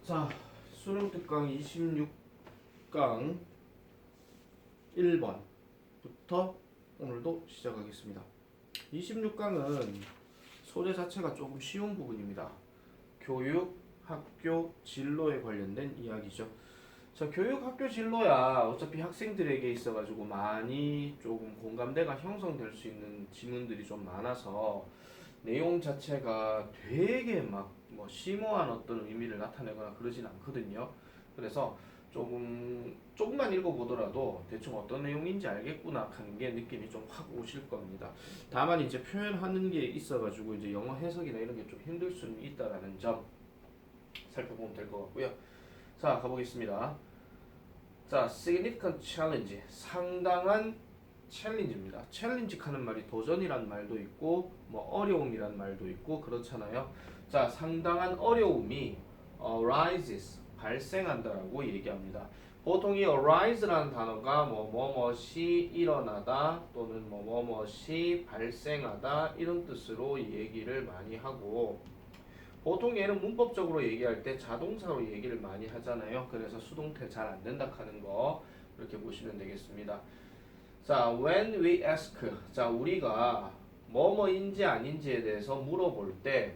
자, 수능 특강 26강 1번부터 오늘도 시작하겠습니다. 26강은 소재 자체가 조금 쉬운 부분입니다. 교육, 학교, 진로에 관련된 이야기죠. 자, 교육, 학교, 진로야 어차피 학생들에게 있어가지고 많이 조금 공감대가 형성될 수 있는 지문들이 좀 많아서 내용 자체가 되게 막 뭐 심오한 어떤 의미를 나타내거나 그러진 않거든요. 그래서 조금만 읽어보더라도 대충 어떤 내용인지 알겠구나 하는 게 느낌이 좀 확 오실 겁니다. 다만 이제 표현하는 게 있어가지고 이제 영어 해석이나 이런 게 좀 힘들 수는 있다라는 점 살펴보면 될 것 같고요. 자, 가보겠습니다. 자, significant challenge, 상당한 챌린지입니다. 챌린지 하는 말이 도전이란 말도 있고 뭐 어려움이란 말도 있고 그렇잖아요. 자, 상당한 어려움이 arises, 발생한다라고 얘기합니다. 보통 이 arise라는 단어가 뭐뭐엇이 일어나다 또는 뭐뭐엇이 발생하다 이런 뜻으로 얘기를 많이 하고, 보통 얘는 문법적으로 얘기할 때 자동사로 얘기를 많이 하잖아요. 그래서 수동태 잘 안 된다 하는 거 이렇게 보시면 되겠습니다. 자, when we ask, 자, 우리가 뭐뭐인지 아닌지에 대해서 물어볼 때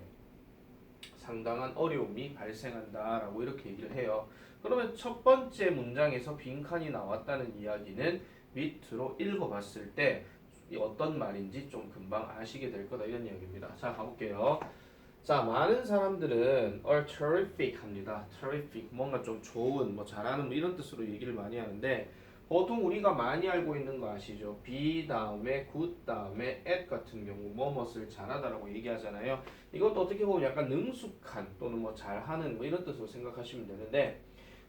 상당한 어려움이 발생한다라고 이렇게 얘기를 해요. 그러면 첫 번째 문장에서 빈칸이 나왔다는 이야기는 밑으로 읽어봤을 때 어떤 말인지 좀 금방 아시게 될 거다 이런 이야기입니다. 자, 가볼게요. 자, 많은 사람들은 are terrific 합니다. terrific, 뭔가 좀 좋은, 뭐 잘하는 뭐 이런 뜻으로 얘기를 많이 하는데, 보통 우리가 많이 알고 있는 거 아시죠? be 다음에 good 다음에 at 같은 경우 뭐뭇을 잘하다라고 얘기하잖아요. 이것도 어떻게 보면 약간 능숙한 또는 뭐 잘하는 뭐 이런 뜻으로 생각하시면 되는데,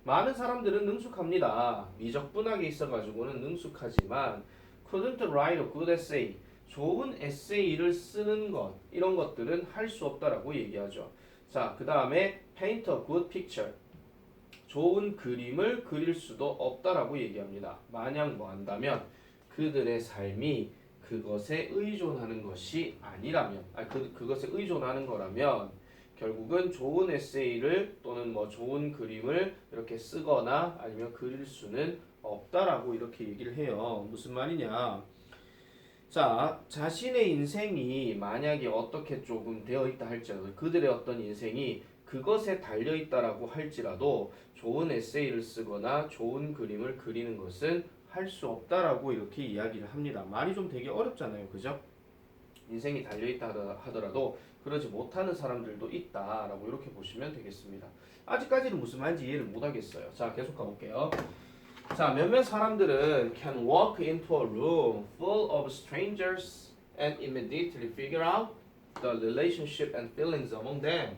많은 사람들은 능숙합니다. 미적분하게 있어가지고는 능숙하지만 couldn't write a good essay, 좋은 에세이를 쓰는 것, 이런 것들은 할 수 없다라고 얘기하죠. 자, 그 다음에 paint a good picture, 좋은 그림을 그릴 수도 없다라고 얘기합니다. 만약 뭐 한다면 그들의 삶이 그것에 의존하는 것이 아니라면, 그것에 의존하는 거라면 결국은 좋은 에세이를 또는 뭐 좋은 그림을 이렇게 쓰거나 아니면 그릴 수는 없다라고 이렇게 얘기를 해요. 무슨 말이냐? 자, 자신의 인생이 만약에 어떻게 조금 되어 있다 할지라도, 그들의 어떤 인생이 그것에 달려 있다라고 할지라도 좋은 에세이를 쓰거나 좋은 그림을 그리는 것은 할 수 없다라고 이렇게 이야기를 합니다. 말이 좀 되게 어렵잖아요. 그죠? 인생이 달려 있다 하더라도 그러지 못하는 사람들도 있다라고 이렇게 보시면 되겠습니다. 아직까지는 무슨 말인지 이해를 못 하겠어요. 자, 계속 가볼게요. 자, 몇몇 사람들은 can walk into a room full of strangers and immediately figure out the relationship and feelings among them.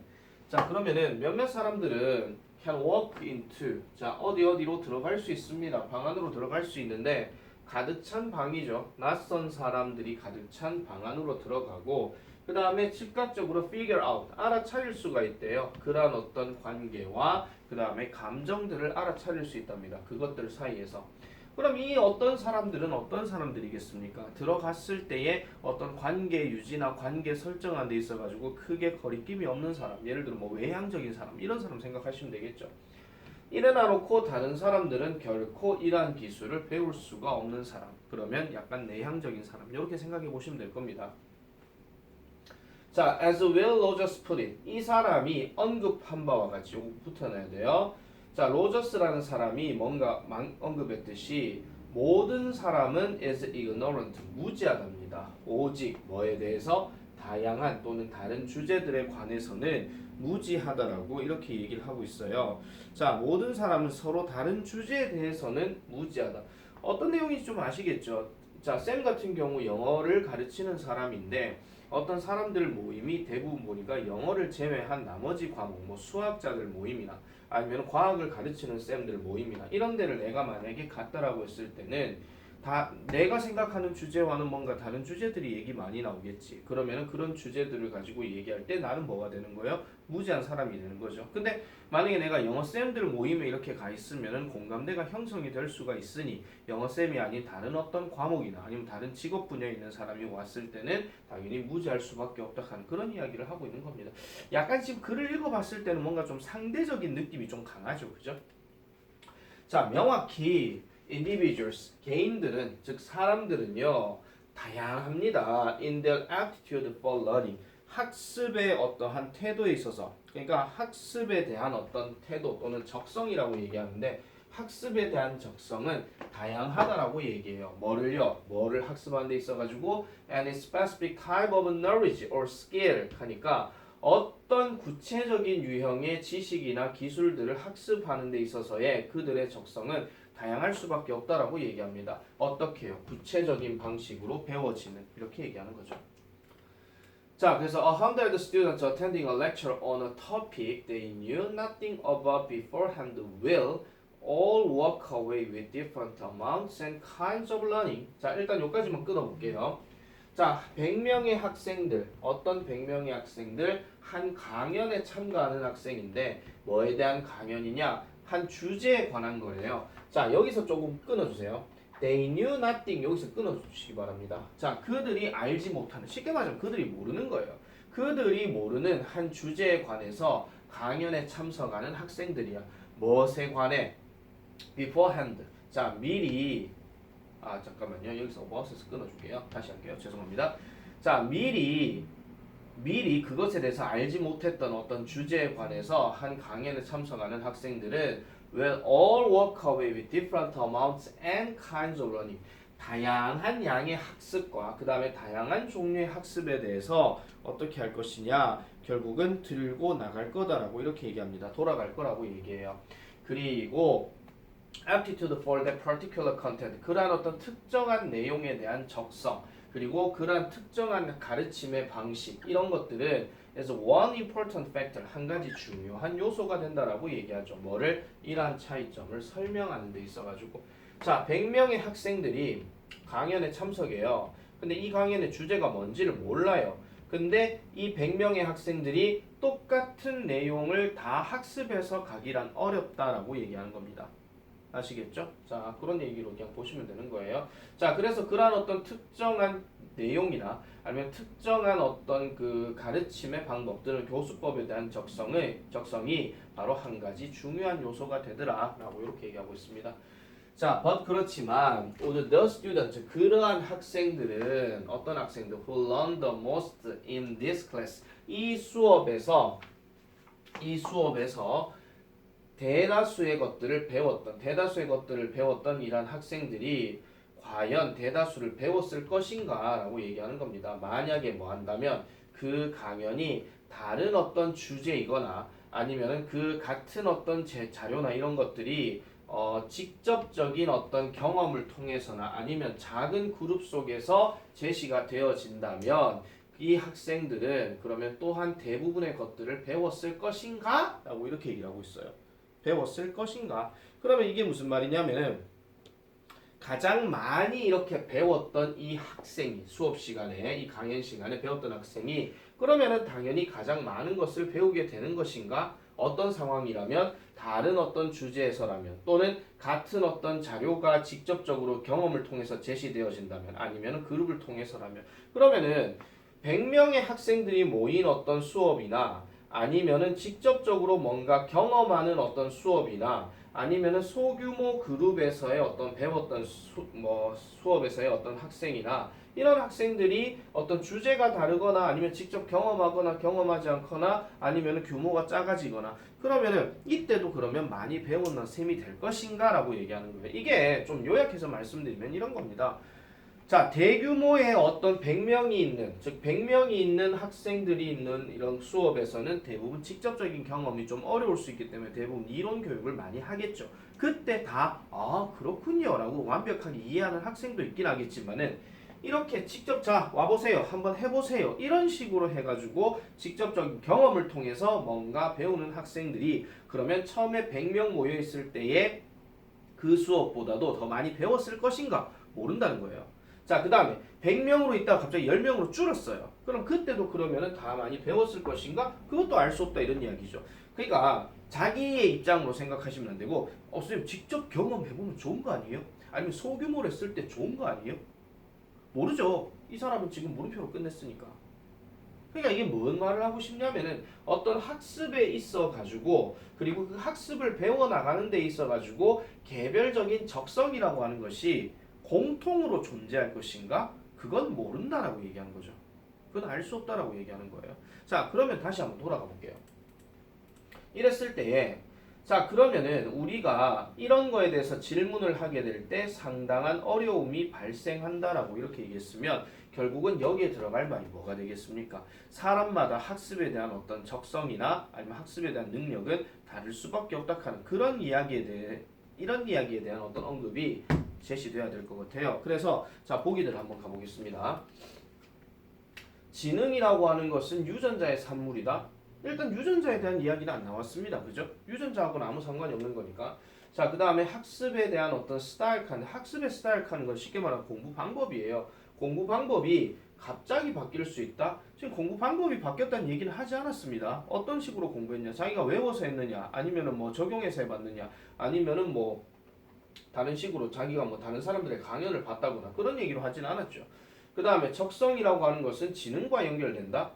자, 그러면은 몇몇 사람들은 can walk into, 자, 어디로 들어갈 수 있습니다. 방 안으로 들어갈 수 있는데 가득 찬 방이죠. 낯선 사람들이 가득 찬 방 안으로 들어가고, 그 다음에 즉각적으로 figure out, 알아차릴 수가 있대요. 그러한 어떤 관계와 그 다음에 감정들을 알아차릴 수 있답니다. 그것들 사이에서. 그럼 이 어떤 사람들은 어떤 사람들이겠습니까? 들어갔을 때의 어떤 관계 유지나 관계 설정한 데 있어가지고 크게 거리낌이 없는 사람, 예를 들어 뭐 외향적인 사람, 이런 사람 생각하시면 되겠죠. 이래나 놓고 다른 사람들은 결코 이러한 기술을 배울 수가 없는 사람, 그러면 약간 내향적인 사람, 이렇게 생각해 보시면 될 겁니다. 자, as Will Rogers put it, 이 사람이 언급한 바와 같이 요거 붙여놔야 돼요. 자, 로저스라는 사람이 뭔가 언급했듯이 모든 사람은 is ignorant, 무지하답니다. 오직 뭐에 대해서? 다양한 또는 다른 주제들에 관해서는 무지하다라고 이렇게 얘기를 하고 있어요. 자, 모든 사람은 서로 다른 주제에 대해서는 무지하다. 어떤 내용인지 좀 아시겠죠? 자, 쌤 같은 경우 영어를 가르치는 사람인데 어떤 사람들 모임이 대부분 보니까 영어를 제외한 나머지 과목, 뭐 수학자들 모임이나 아니면 과학을 가르치는 쌤들 모임이나 이런 데를 내가 만약에 갔다라고 했을 때는 다 내가 생각하는 주제와는 뭔가 다른 주제들이 얘기 많이 나오겠지. 그러면은 그런 주제들을 가지고 얘기할 때 나는 뭐가 되는 거예요? 무지한 사람이 되는 거죠. 근데 만약에 내가 영어쌤들 모임에 이렇게 가 있으면은 공감대가 형성이 될 수가 있으니 영어쌤이 아닌 다른 어떤 과목이나 아니면 다른 직업 분야에 있는 사람이 왔을 때는 당연히 무지할 수밖에 없다 하는 그런 이야기를 하고 있는 겁니다. 약간 지금 글을 읽어봤을 때는 뭔가 좀 상대적인 느낌이 좀 강하죠. 그죠? 자, 명확히 individuals, 개인들은, 즉 사람들은요 다양합니다. in their aptitude for learning, 학습의 어떠한 태도에 있어서, 그러니까 학습에 대한 어떤 태도 또는 적성이라고 얘기하는데 학습에 대한 적성은 다양하다라고 얘기해요. 뭐를 학습하는 데 있어가지고 and a specific type of knowledge or skill 하니까 어떤 구체적인 유형의 지식이나 기술들을 학습하는 데 있어서의 그들의 적성은 다양할 수밖에 없다라고 얘기합니다. 어떻게요? 구체적인 방식으로 배워지는, 이렇게 얘기하는 거죠. 자, 그래서 100 students attending a lecture on a topic they knew nothing about beforehand will all walk away with different amounts and kinds of learning. 자, 일단 여기까지만 끊어볼게요. 자, 100명의 학생들, 어떤 100명의 학생들, 한 강연에 참가하는 학생인데 뭐에 대한 강연이냐? 한 주제에 관한 거예요. 자, 여기서 조금 끊어주세요. They knew nothing, 여기서 끊어주시기 바랍니다. 자, 그들이 알지 못하는, 쉽게 말하면 그들이 모르는 거예요. 그들이 모르는 한 주제에 관해서 강연에 참석하는 학생들이야. 무엇에 관해? beforehand. 자, 미리, 잠깐만요. 여기서 about에서 끊어줄게요. 다시 할게요. 죄송합니다. 자, 미리 그것에 대해서 알지 못했던 어떤 주제에 관해서 한 강연에 참석하는 학생들은 will all walk away with different amounts and kinds of learning. 다양한 양의 학습과 그 다음에 다양한 종류의 학습에 대해서 어떻게 할 것이냐, 결국은 들고 나갈 거다라고 이렇게 얘기합니다. 돌아갈 거라고 얘기해요. 그리고 aptitude for that particular content, 그러한 어떤 특정한 내용에 대한 적성, 그리고 그러한 특정한 가르침의 방식, 이런 것들은 as one important factor, 한 가지 중요한 요소가 된다라고 얘기하죠. 뭐를? 이러한 차이점을 설명하는 데 있어가지고, 자, 100명의 학생들이 강연에 참석해요. 근데 이 강연의 주제가 뭔지를 몰라요. 근데 이 100명의 학생들이 똑같은 내용을 다 학습해서 가기란 어렵다라고 얘기하는 겁니다. 아시겠죠? 자, 그런 얘기로 그냥 보시면 되는 거예요. 자, 그래서 그러한 어떤 특정한 내용이나 아니면 특정한 어떤 그 가르침의 방법들은 교수법에 대한 적성이 바로 한 가지 중요한 요소가 되더라 라고 이렇게 얘기하고 있습니다. 자, but 그렇지만 the students, 그러한 학생들은 어떤 학생들? who learn the most in this class, 이 수업에서 대다수의 것들을 배웠던 이러한 학생들이 과연 대다수를 배웠을 것인가 라고 얘기하는 겁니다. 만약에 뭐 한다면 그 강연이 다른 어떤 주제이거나 아니면 그 같은 어떤 자료나 이런 것들이 직접적인 어떤 경험을 통해서나 아니면 작은 그룹 속에서 제시가 되어진다면 이 학생들은 그러면 또한 대부분의 것들을 배웠을 것인가? 라고 이렇게 얘기를 하고 있어요. 배웠을 것인가? 그러면 이게 무슨 말이냐면은 가장 많이 이렇게 배웠던 이 학생이 수업 시간에, 이 강연 시간에 배웠던 학생이 그러면은 당연히 가장 많은 것을 배우게 되는 것인가? 어떤 상황이라면, 다른 어떤 주제에서라면, 또는 같은 어떤 자료가 직접적으로 경험을 통해서 제시되어진다면, 아니면 그룹을 통해서라면, 그러면은 100명의 학생들이 모인 어떤 수업이나 아니면은 직접적으로 뭔가 경험하는 어떤 수업이나 아니면은 소규모 그룹에서의 어떤 배웠던 수업에서의 어떤 학생이나 이런 학생들이 어떤 주제가 다르거나 아니면 직접 경험하거나 경험하지 않거나 아니면은 규모가 작아지거나 그러면은 이때도 그러면 많이 배우는 셈이 될 것인가 라고 얘기하는 거예요. 이게 좀 요약해서 말씀드리면 이런 겁니다. 자, 대규모의 어떤 100명이 있는, 즉 100명이 있는 학생들이 있는 이런 수업에서는 대부분 직접적인 경험이 좀 어려울 수 있기 때문에 대부분 이론 교육을 많이 하겠죠. 그때 다 그렇군요 라고 완벽하게 이해하는 학생도 있긴 하겠지만은 이렇게 직접 자 와보세요, 한번 해보세요, 이런 식으로 해가지고 직접적인 경험을 통해서 뭔가 배우는 학생들이 그러면 처음에 100명 모여있을 때에 그 수업보다도 더 많이 배웠을 것인가? 모른다는 거예요. 자, 그 다음에 100명으로 있다가 갑자기 10명으로 줄었어요. 그럼 그때도 그러면은 다 많이 배웠을 것인가? 그것도 알 수 없다 이런 이야기죠. 그러니까 자기의 입장으로 생각하시면 안 되고 선생님 직접 경험해보면 좋은 거 아니에요? 아니면 소규모로 했을 때 좋은 거 아니에요? 모르죠. 이 사람은 지금 물음표로 끝냈으니까. 그러니까 이게 뭔 말을 하고 싶냐면은 어떤 학습에 있어 가지고 그리고 그 학습을 배워 나가는 데 있어 가지고 개별적인 적성이라고 하는 것이 공통으로 존재할 것인가? 그건 모른다라고 얘기하는 거죠. 그건 알 수 없다라고 얘기하는 거예요. 자, 그러면 다시 한번 돌아가 볼게요. 이랬을 때에 자, 그러면은 우리가 이런 거에 대해서 질문을 하게 될 때 상당한 어려움이 발생한다라고 이렇게 얘기했으면 결국은 여기에 들어갈 말이 뭐가 되겠습니까? 사람마다 학습에 대한 어떤 적성이나 아니면 학습에 대한 능력은 다를 수밖에 없다 하는 그런 이야기에 대해 이런 이야기에 대한 어떤 언급이 제시돼야 될 것 같아요. 그래서 자, 보기들 한번 가보겠습니다. 지능이라고 하는 것은 유전자의 산물이다. 일단 유전자에 대한 이야기는 안 나왔습니다. 그죠? 유전자하고는 아무 상관이 없는 거니까. 자, 그 다음에 학습에 대한 어떤 스타일카는 학습의 스타일카는 건 쉽게 말하면 공부 방법이에요. 공부 방법이 갑자기 바뀔 수 있다? 지금 공부 방법이 바뀌었다는 얘기는 하지 않았습니다. 어떤 식으로 공부했냐? 자기가 외워서 했느냐? 아니면은 뭐 적용해서 해봤느냐? 아니면은 뭐 다른 식으로 자기가 뭐 다른 사람들의 강연을 봤다거나 그런 얘기로 하진 않았죠. 그 다음에 적성이라고 하는 것은 지능과 연결된다?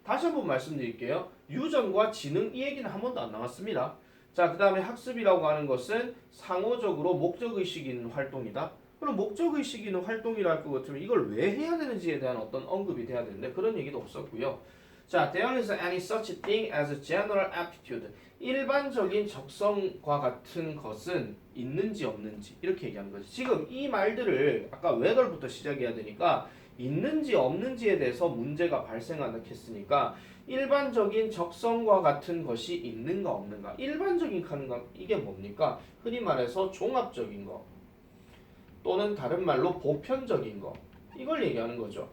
다시 한번 말씀드릴게요. 유전과 지능 이 얘기는 한 번도 안 나왔습니다. 자, 그 다음에 학습이라고 하는 것은 상호적으로 목적의식이 있는 활동이다. 그럼 목적의식이 있는 활동이라 할 것 같으면 이걸 왜 해야 되는지에 대한 어떤 언급이 돼야 되는데 그런 얘기도 없었고요. 자, there is any such thing as a general aptitude. 일반적인 적성과 같은 것은 있는지 없는지 이렇게 얘기하는 거지. 지금 이 말들을 아까 whether부터 시작해야 되니까 있는지 없는지에 대해서 문제가 발생한다 했으니까 일반적인 적성과 같은 것이 있는가 없는가. 일반적인 거 이게 뭡니까? 흔히 말해서 종합적인 거 또는 다른 말로 보편적인 거 이걸 얘기하는 거죠.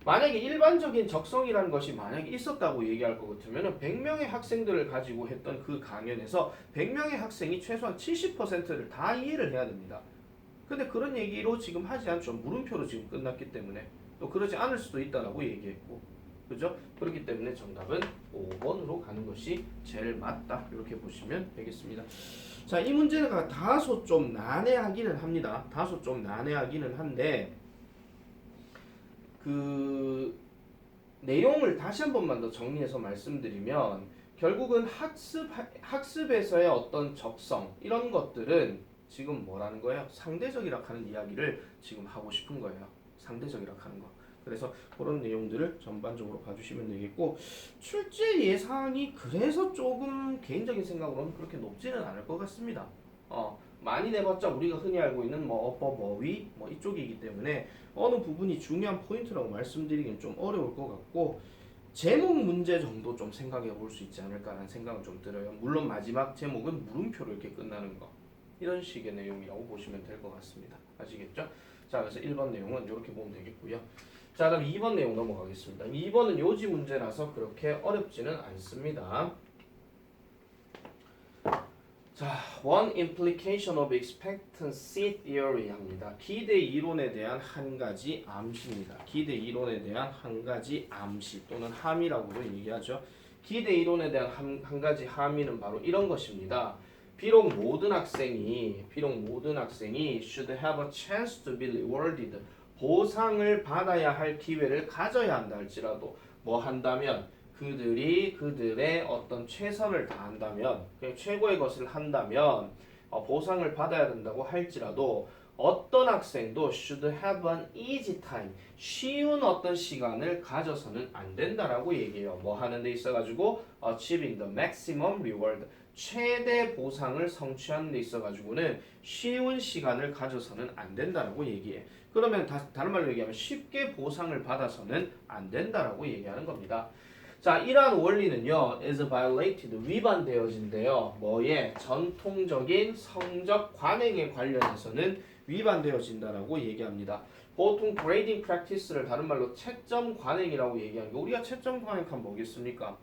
만약에 일반적인 적성이라는 것이 만약에 있었다고 얘기할 것 같으면 100명의 학생들을 가지고 했던 그 강연에서 100명의 학생이 최소한 70%를 다 이해를 해야 됩니다. 근데 그런 얘기로 지금 하지 않죠. 물음표로 지금 끝났기 때문에 또 그러지 않을 수도 있다라고 얘기했고 그죠? 그렇기 때문에 정답은 5번으로 가는 것이 제일 맞다 이렇게 보시면 되겠습니다. 자, 이 문제가 다소 좀 난해하기는 합니다. 다소 좀 난해하기는 한데 그 내용을 다시 한 번만 더 정리해서 말씀드리면 결국은 학습에서의 어떤 적성 이런 것들은 지금 뭐라는 거예요? 상대적이라 하는 이야기를 지금 하고 싶은 거예요. 상대적이라 하는 거. 그래서 그런 내용들을 전반적으로 봐주시면 되겠고 출제 예상이 그래서 조금 개인적인 생각으로는 그렇게 높지는 않을 것 같습니다. 많이 내봤자 우리가 흔히 알고 있는 뭐 upper, 뭐위 뭐 이쪽이기 때문에 어느 부분이 중요한 포인트라고 말씀드리기는 좀 어려울 것 같고 제목 문제 정도 좀 생각해 볼 수 있지 않을까라는 생각은 좀 들어요. 물론 마지막 제목은 물음표로 이렇게 끝나는 거 이런 식의 내용이라고 보시면 될 것 같습니다. 아시겠죠? 자, 그래서 1번 내용은 이렇게 보면 되겠고요. 자, 그럼 2번 내용 넘어가겠습니다. 2번은 요지 문제라서 그렇게 어렵지는 않습니다. 자, one implication of expectancy theory 합니다. 기대 이론에 대한 한 가지 암시입니다. 기대 이론에 대한 한 가지 암시 또는 함이라고도 얘기하죠. 기대 이론에 대한 한 가지 함의는 바로 이런 것입니다. 비록 모든 학생이 should have a chance to be rewarded 보상을 받아야 할 기회를 가져야 한다 할지라도 뭐 한다면 그들이 그들의 어떤 최선을 다한다면 최고의 것을 한다면 보상을 받아야 된다고 할지라도 어떤 학생도 should have an easy time 쉬운 어떤 시간을 가져서는 안 된다라고 얘기해요. 뭐 하는 데 있어가지고 achieving the maximum reward 최대 보상을 성취하는 데 있어가지고는 쉬운 시간을 가져서는 안 된다라고 얘기해. 그러면 다른 말로 얘기하면 쉽게 보상을 받아서는 안 된다라고 얘기하는 겁니다. 자, 이러한 원리는요, is violated, 위반되어진대요. 뭐에? 전통적인 성적 관행에 관련해서는 위반되어진다라고 얘기합니다. 보통 grading practice를 다른 말로 채점 관행이라고 얘기하는 거. 우리가 채점 관행 하면 뭐겠습니까?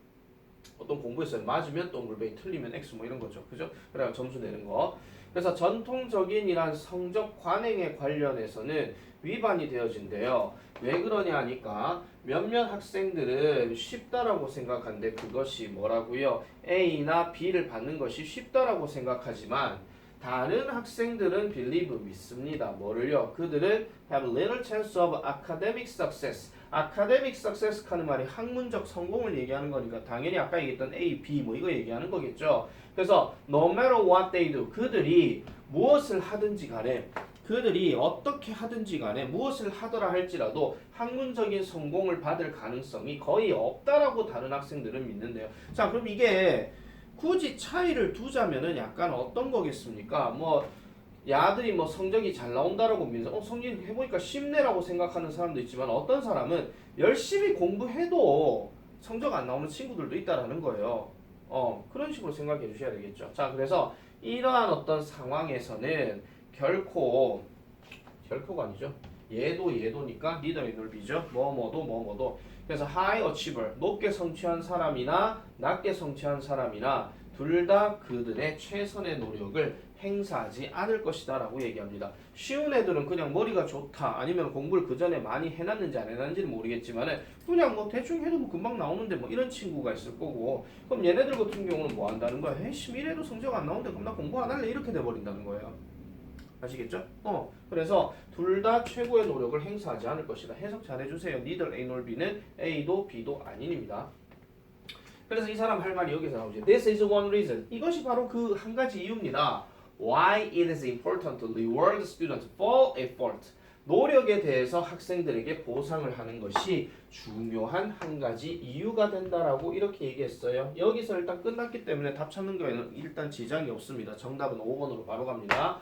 어떤 공부했어요. 맞으면 동글뱅이, 틀리면 X 뭐 이런 거죠. 그죠? 그래야 점수 내는 거. 그래서 전통적인 이란 성적 관행에 관련해서는 위반이 되어진대요. 왜 그러냐 하니까 몇몇 학생들은 쉽다라고 생각하는데 그것이 뭐라고요? A나 B를 받는 것이 쉽다라고 생각하지만 다른 학생들은 believe 믿습니다. 뭐를요? 그들은 have little chance of academic success. academic success 하는 말이 학문적 성공을 얘기하는 거니까 당연히 아까 얘기했던 A, B 뭐 이거 얘기하는 거겠죠. 그래서 no matter what they do 그들이 무엇을 하든지 간에 그들이 어떻게 하든지 간에 무엇을 하더라 할지라도 학문적인 성공을 받을 가능성이 거의 없다라고 다른 학생들은 믿는데요. 자, 그럼 이게 굳이 차이를 두자면은 약간 어떤 거겠습니까? 뭐 야들이 뭐 성적이 잘 나온다라고 믿어서 성적이 해보니까 쉽네라고 생각하는 사람도 있지만 어떤 사람은 열심히 공부해도 성적 안 나오는 친구들도 있다라는 거예요. 그런 식으로 생각해 주셔야 되겠죠. 자, 그래서 이러한 어떤 상황에서는 결코가 아니죠. 얘도니까 니더의 넓이죠. 뭐뭐도. 그래서 high achiever, 높게 성취한 사람이나 낮게 성취한 사람이나 둘 다 그들의 최선의 노력을 행사하지 않을 것이다 라고 얘기합니다. 쉬운 애들은 그냥 머리가 좋다 아니면 공부를 그 전에 많이 해놨는지 안 해놨는지는 모르겠지만 그냥 뭐 대충 해도 뭐 금방 나오는데 뭐 이런 친구가 있을 거고 그럼 얘네들 같은 경우는 뭐 한다는 거야? 에이씨 이래도 성적 안 나오는데 그럼 나 공부 안 할래 이렇게 돼버린다는 거예요. 아시겠죠? 그래서 둘 다 최고의 노력을 행사하지 않을 것이다. 해석 잘 해주세요. neither A nor B는 A도 B도 아닌입니다. 그래서 이 사람 할 말이 여기서 나오죠. This is one reason. 이것이 바로 그 한 가지 이유입니다. Why it is important to reward students for effort. 노력에 대해서 학생들에게 보상을 하는 것이 중요한 한 가지 이유가 된다라고 이렇게 얘기했어요. 여기서 일단 끝났기 때문에 답 찾는 거에는 일단 지장이 없습니다. 정답은 5번으로 바로 갑니다.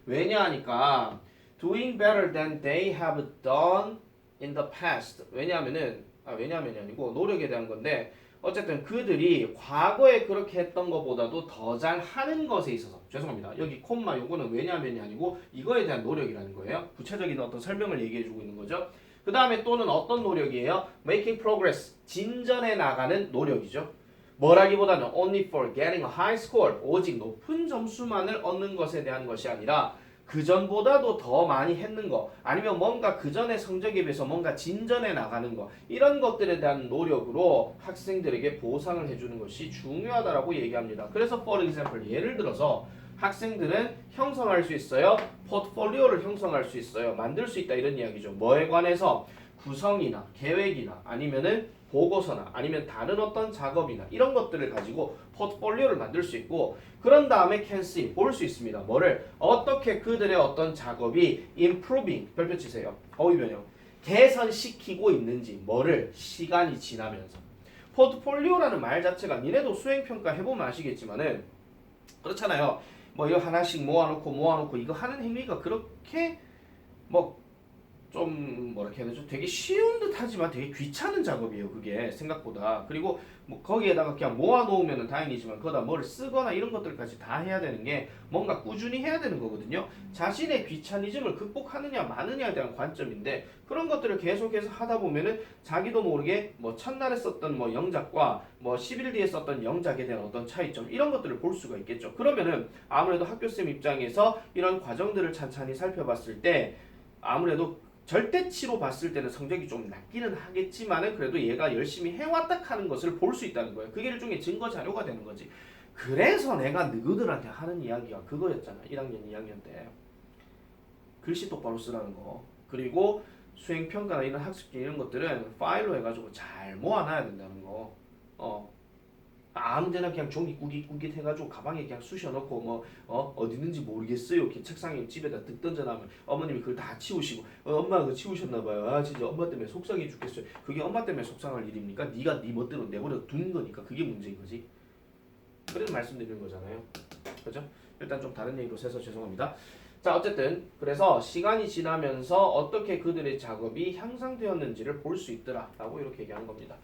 왜냐 하니까 doing better than they have done in the past. 왜냐면이 아니고 노력에 대한 건데 어쨌든 그들이 과거에 그렇게 했던 것보다도 더 잘하는 것에 있어서 죄송합니다. 여기 콤마 요거는 왜냐면이 아니고 이거에 대한 노력이라는 거예요. 구체적인 어떤 설명을 얘기해주고 있는 거죠. 그 다음에 또는 어떤 노력이에요? Making progress. 진전해 나가는 노력이죠. 뭐라기보다는 only for getting a high score. 오직 높은 점수만을 얻는 것에 대한 것이 아니라 그전보다도 더 많이 했는 거 아니면 뭔가 그전의 성적에 비해서 뭔가 진전해 나가는 거 이런 것들에 대한 노력으로 학생들에게 보상을 해주는 것이 중요하다라고 얘기합니다. 그래서 for example 예를 들어서 학생들은 형성할 수 있어요. 포트폴리오를 형성할 수 있어요. 만들 수 있다 이런 이야기죠. 뭐에 관해서 구성이나 계획이나 아니면은 보고서나 아니면 다른 어떤 작업이나 이런 것들을 가지고 포트폴리오를 만들 수 있고 그런 다음에 can see 볼 수 있습니다. 뭐를 어떻게 그들의 어떤 작업이 improving 별표 치세요. 어휘 변형 개선시키고 있는지 뭐를 시간이 지나면서 포트폴리오라는 말 자체가 니네도 수행평가 해보면 아시겠지만은 그렇잖아요. 뭐 이거 하나씩 모아놓고 이거 하는 행위가 그렇게 뭐 좀 뭐라 해야 되죠? 되게 쉬운 듯하지만 되게 귀찮은 작업이에요. 그게 생각보다. 그리고 뭐 거기에다가 그냥 모아놓으면 다행이지만 거기다 뭘 쓰거나 이런 것들까지 다 해야 되는 게 뭔가 꾸준히 해야 되는 거거든요. 자신의 귀차니즘을 극복하느냐 마느냐에 대한 관점인데 그런 것들을 계속해서 하다 보면은 자기도 모르게 뭐 첫날에 썼던 뭐 영작과 뭐 10일 뒤에 썼던 영작에 대한 어떤 차이점 이런 것들을 볼 수가 있겠죠. 그러면은 아무래도 학교쌤 입장에서 이런 과정들을 찬찬히 살펴봤을 때 아무래도 절대치로 봤을 때는 성적이 좀 낮기는 하겠지만은 그래도 얘가 열심히 해왔다 하는 것을 볼 수 있다는 거예요. 그게 일종의 증거 자료가 되는 거지. 그래서 내가 너희들한테 하는 이야기가 그거였잖아. 1학년, 2학년 때. 글씨 똑바로 쓰라는 거. 그리고 수행평가나 이런 학습지 이런 것들은 파일로 해가지고 잘 모아놔야 된다는 거. 아무데나 그냥 종이 꾸깃꾸깃 해가지고 가방에 그냥 쑤셔넣고 뭐 어디 있는지 모르겠어요. 이렇게 책상에 집에다 득 던져놔면 어머님이 그걸 다 치우시고 엄마가 그거 치우셨나봐요. 아 진짜 엄마 때문에 속상해 죽겠어요. 그게 엄마 때문에 속상할 일입니까? 네가 네 멋대로 내버려 둔 거니까 그게 문제인 거지. 그래서 말씀드리는 거잖아요. 그죠? 일단 좀 다른 얘기로 해서 죄송합니다. 자 어쨌든 그래서 시간이 지나면서 어떻게 그들의 작업이 향상되었는지를 볼 수 있더라 라고 이렇게 얘기하는 겁니다.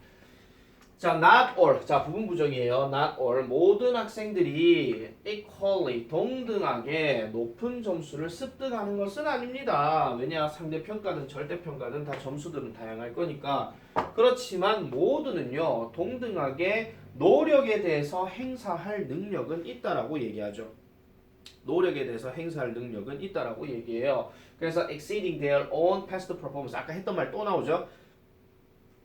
자, not all. 자, 부분 부정이에요. not all. 모든 학생들이 equally 동등하게 높은 점수를 습득하는 것은 아닙니다. 왜냐? 상대평가든 절대평가든 다 점수들은 다양할 거니까. 그렇지만 모두는요. 동등하게 노력에 대해서 행사할 능력은 있다라고 얘기하죠. 노력에 대해서 행사할 능력은 있다라고 얘기해요. 그래서 exceeding their own past performance. 아까 했던 말 또 나오죠.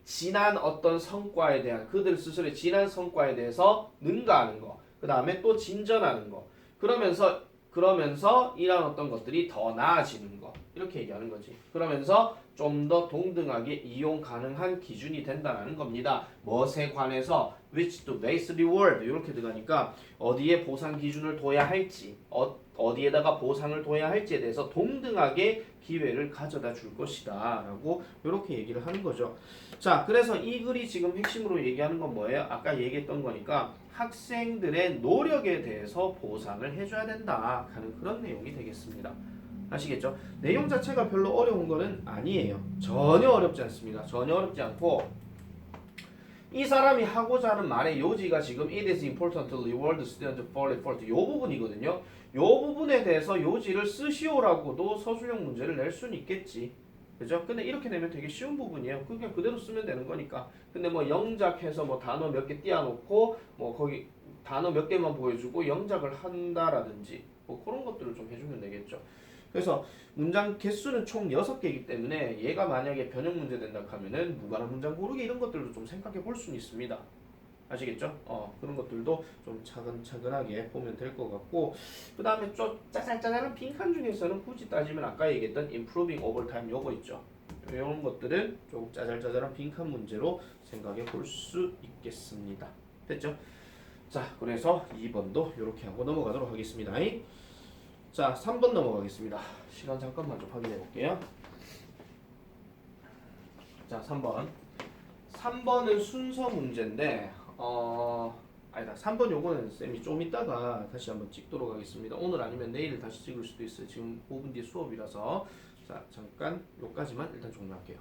지난 어떤 성과에 대한 그들 스스로의 지난 성과에 대해서 능가하는 거. 그 다음에 또 진전하는 거. 그러면서 이런 어떤 것들이 더 나아지는 거. 이렇게 얘기하는 거지. 그러면서 좀 더 동등하게 이용 가능한 기준이 된다는 겁니다. 무엇에 관해서 which to base reward 이렇게 들어가니까 어디에 보상 기준을 둬야 할지 어디에다가 보상을 둬야 할지에 대해서 동등하게 기회를 가져다 줄 것이다 라고 이렇게 얘기를 하는 거죠. 자, 그래서 이 글이 지금 핵심으로 얘기하는 건 뭐예요? 아까 얘기했던 거니까 학생들의 노력에 대해서 보상을 해줘야 된다 하는 그런 내용이 되겠습니다. 아시겠죠? 내용 자체가 별로 어려운 거는 아니에요. 전혀 어렵지 않습니다. 전혀 어렵지 않고 이 사람이 하고자 하는 말의 요지가 지금 it is important to reward students for effort 요 부분이거든요. 요 부분에 대해서 요지를 쓰시오라고도 서술형 문제를 낼 수는 있겠지. 그죠? 근데 이렇게 내면 되게 쉬운 부분이에요. 그냥 그대로 쓰면 되는 거니까. 근데 뭐 영작해서 뭐 단어 몇 개 띄워놓고 뭐 거기 단어 몇 개만 보여주고 영작을 한다라든지 뭐 그런 것들을 좀 해주면 되겠죠. 그래서 문장 개수는 총 6개이기 때문에 얘가 만약에 변형 문제 된다 하면은 무관한 문장 고르기 이런 것들도 좀 생각해 볼 수는 있습니다. 아시겠죠? 그런 것들도 좀 차근차근하게 보면 될 것 같고 그 다음에 좀 짜잘짜잘한 빈칸 중에서는 굳이 따지면 아까 얘기했던 improving over time 요거 있죠. 이런 것들은 조금 짜잘짜잘한 빈칸 문제로 생각해 볼 수 있겠습니다. 됐죠? 자, 그래서 2번도 이렇게 하고 넘어가도록 하겠습니다. 자, 3번 넘어가겠습니다. 시간 잠깐만 좀 확인해 볼게요. 자, 3번. 3번은 순서 문제인데 아니다. 3번 요거는 쌤이 좀 이따가 다시 한번 찍도록 하겠습니다. 오늘 아니면 내일 다시 찍을 수도 있어요. 지금 5분 뒤에 수업이라서. 자, 잠깐 요까지만 일단 종료할게요.